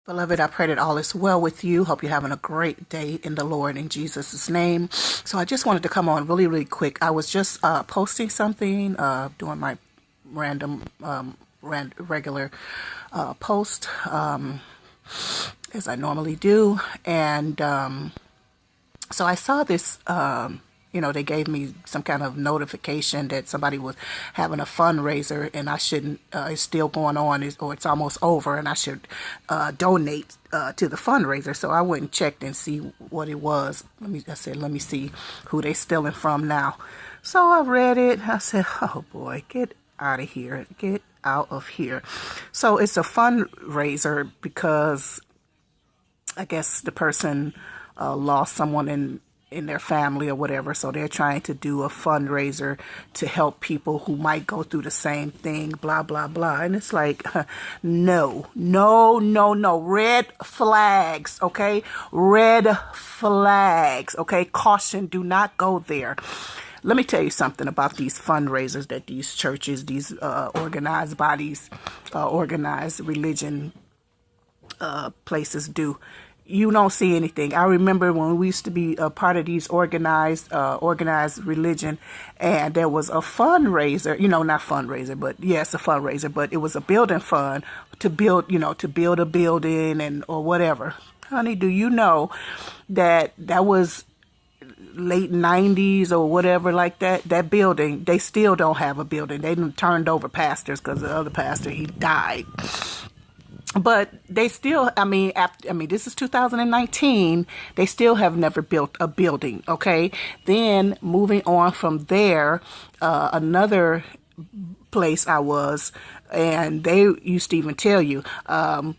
Beloved, I pray that all is well with you. Hope you're having a great day in the Lord in Jesus' name. So I just wanted to come on really quick. I was just posting something, doing my regular post as I normally do. And so I saw this, they gave me some kind of notification that somebody was having a fundraiser and I shouldn't, it's still going on or it's almost over and I should donate to the fundraiser. So I went and checked and see what it was. Let me see who they stealing from now. So I read it. I said, oh boy, get out of here. Get out of here. So it's a fundraiser because I guess the person lost someone in their family or whatever, so they're trying to do a fundraiser to help people who might go through the same thing, blah blah blah. And it's like, no, red flags, okay? Red flags, okay? Caution, do not go there. Let me tell you something about these fundraisers that these churches, these organized bodies, organized religion places do. You don't see anything. I remember when we used to be a part of these organized religion, and there was a fundraiser, not fundraiser, but yes, a fundraiser, but it was a building fund to build a building or whatever. Honey, do you know that was late 90s or whatever like that? That building, they still don't have a building. They turned over pastors because the other pastor, he died. But they still, this is 2019. They still have never built a building. Okay. Then moving on from there, another place I was, and they used to even tell you,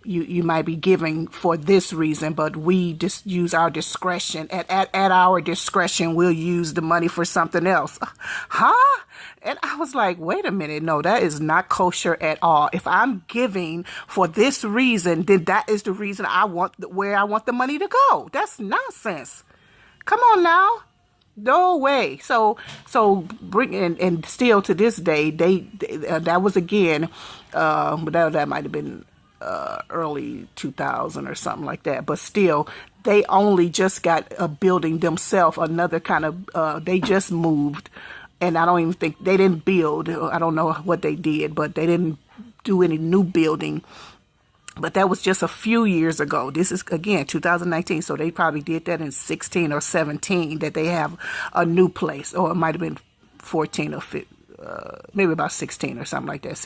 you might be giving for this reason, but we just use our discretion. At our discretion, we'll use the money for something else. Huh? And I was like, wait a minute. No, that is not kosher at all. If I'm giving for this reason, then that is the reason where I want the money to go. That's nonsense. Come on now. No way. So bring and still to this day, they that was again, but that might have been early 2000 or something like that. But still, they only just got a building themselves. Another kind of they just moved, and I don't even think they didn't build. I don't know what they did, but they didn't do any new building. But that was just a few years ago. This is, again, 2019. So they probably did that in 16 or 17 that they have a new place. Or it might have been 14 or 15, maybe about 16 or something like that.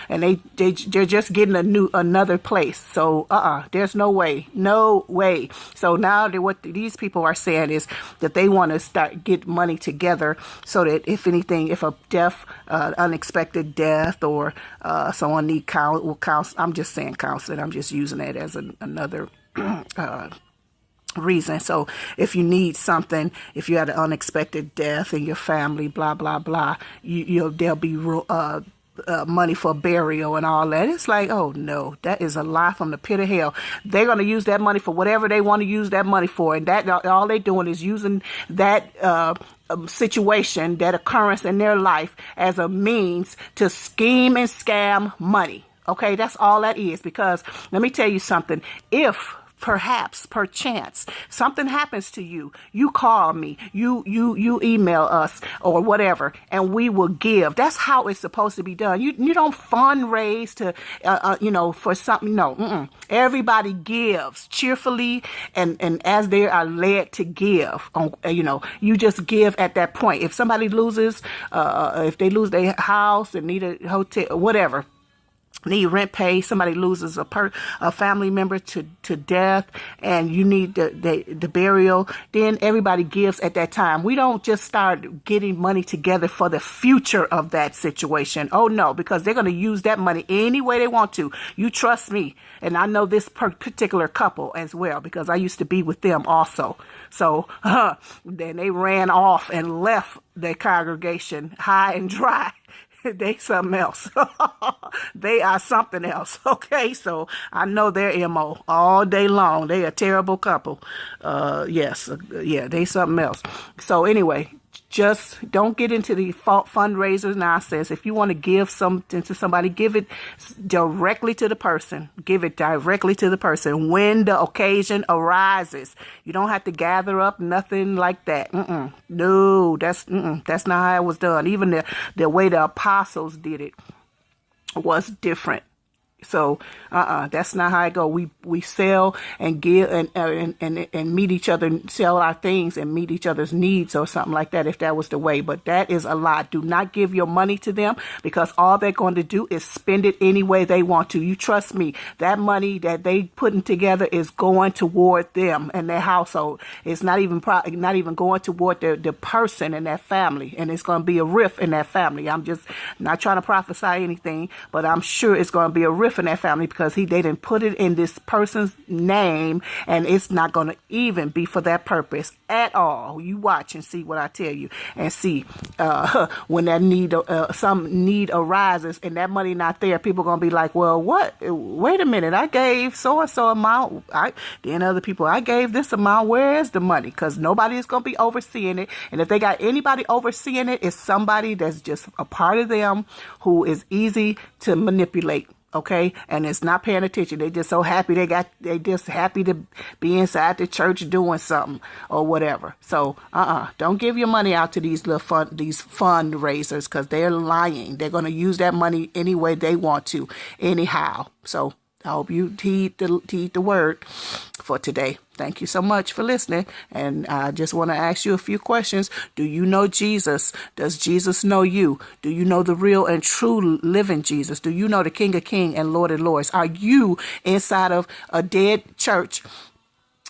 And they're just getting another place. So, there's no way. No way. So now what these people are saying is that they want to get money together so that if a death, unexpected death, or someone need counsel, I'm just saying counseling. I'm just using that as another reason. So if you need something, if you had an unexpected death in your family, blah blah blah, there'll be money for burial and all that. It's like, oh no, that is a lie from the pit of hell. They're going to use that money for whatever they want to use that money for, and that all they're doing is using that situation, that occurrence in their life as a means to scheme and scam money. Okay, that's all that is. Because let me tell you something. If perchance something happens to you, you call me, you email us or whatever, and we will give. That's how it's supposed to be done. You don't fundraise to for something. No. Everybody gives cheerfully and as they are led to give. You just give at that point. If somebody loses, if they lose their house and need a hotel, whatever, need rent pay, somebody loses a family member to death, and you need the burial, then everybody gives at that time. We don't just start getting money together for the future of that situation. Oh no, because they're going to use that money any way they want to. You trust me. And I know this particular couple as well, because I used to be with them also. So then they ran off and left their congregation high and dry. They something else. They are something else. Okay, so I know their MO all day long. They a terrible couple. Yes, yeah, they something else. So anyway, Just don't get into the fundraiser nonsense. If you want to give something to somebody, give it directly to the person. Give it directly to the person when the occasion arises. You don't have to gather up nothing like that. No, that's not how it was done. Even the way the apostles did it was different. So, that's not how it go. We sell and give and meet each other, sell our things and meet each other's needs or something like that, if that was the way. But that is a lie. Do not give your money to them, because all they're going to do is spend it any way they want to. You trust me, that money that they putting together is going toward them and their household. It's not even going toward the person and their family. And it's going to be a rift in that family. I'm just not trying to prophesy anything, but I'm sure it's going to be a rift in that family, because they didn't put it in this person's name, and it's not going to even be for that purpose at all. You watch and see what I tell you, and see when that some need arises and that money not there, people going to be like, well, what? Wait a minute, I gave so and so amount. Then other people, I gave this amount. Where is the money? Because nobody is going to be overseeing it, and if they got anybody overseeing it, it's somebody that's just a part of them who is easy to manipulate. Okay, and it's not paying attention. They just so happy they just happy to be inside the church doing something or whatever. So don't give your money out to these fundraisers, because they're lying. They're going to use that money any way they want to, anyhow. So I hope you heed the word for today. Thank you so much for listening. And I just want to ask you a few questions. Do you know Jesus? Does Jesus know you? Do you know the real and true living Jesus? Do you know the King of Kings and Lord of Lords? Are you inside of a dead church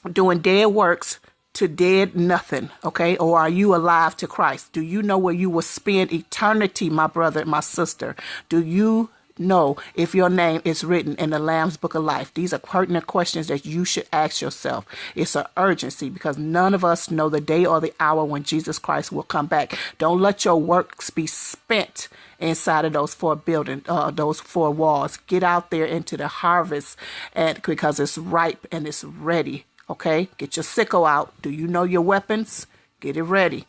doing dead works to dead nothing? Okay. Or are you alive to Christ? Do you know where you will spend eternity, my brother and my sister? Do you know if your name is written in the Lamb's Book of Life? These are pertinent questions that you should ask yourself. It's an urgency, because none of us know the day or the hour when Jesus Christ will come back. Don't let your works be spent inside of those those four walls. Get out there into the harvest, and because it's ripe and it's ready. Okay, get your sickle out. Do you know your weapons? Get it ready.